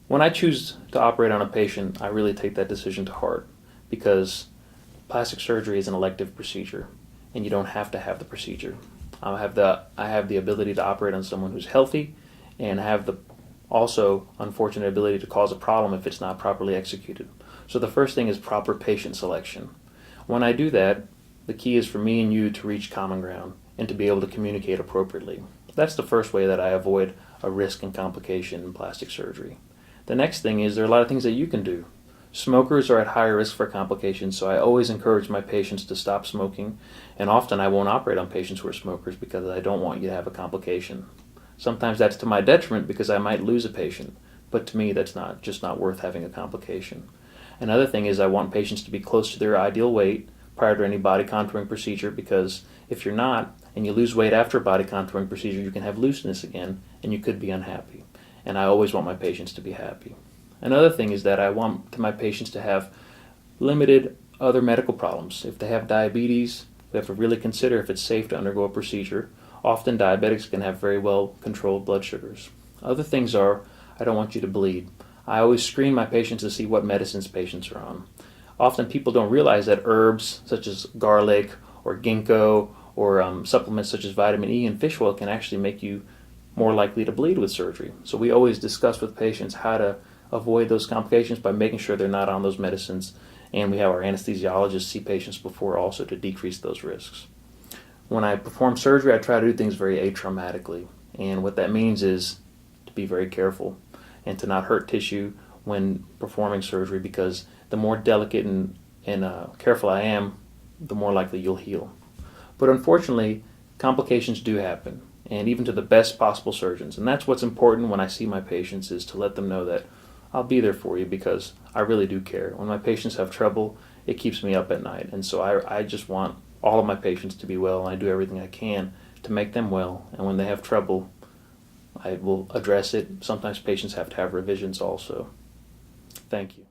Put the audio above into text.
When I choose to operate on a patient, I really take that decision to heart because plastic surgery is an elective procedure and you don't have to have the procedure. I have the ability to operate on someone who's healthy and have the also unfortunate ability to cause a problem if it's not properly executed. So the first thing is proper patient selection. When I do that, the key is for me and you to reach common ground and to be able to communicate appropriately. That's the first way that I avoid a risk and complication in plastic surgery. The next thing is there are a lot of things that you can do. Smokers are at higher risk for complications, so I always encourage my patients to stop smoking, and often I won't operate on patients who are smokers because I don't want you to have a complication. Sometimes that's to my detriment because I might lose a patient, but to me that's just not worth having a complication. Another thing is I want patients to be close to their ideal weight prior to any body contouring procedure, because if you're not and you lose weight after a body contouring procedure, you can have looseness again and you could be unhappy. And I always want my patients to be happy. Another thing is that I want my patients to have limited other medical problems. If they have diabetes, we have to really consider if it's safe to undergo a procedure. Often diabetics can have very well controlled blood sugars. Other things are, I don't want you to bleed. I always screen my patients to see what medicines patients are on. Often people don't realize that herbs such as garlic or ginkgo or supplements such as vitamin E and fish oil can actually make you more likely to bleed with surgery. So we always discuss with patients how to avoid those complications by making sure they're not on those medicines, and we have our anesthesiologists see patients before also to decrease those risks. When I perform surgery, I try to do things very atraumatically, and what that means is to be very careful and to not hurt tissue when performing surgery, because the more delicate and careful I am, the more likely you'll heal. But unfortunately, complications do happen, and even to the best possible surgeons. And that's what's important when I see my patients, is to let them know that I'll be there for you because I really do care. When my patients have trouble, it keeps me up at night. And so I just want all of my patients to be well, and I do everything I can to make them well. And when they have trouble, I will address it. Sometimes patients have to have revisions also. Thank you.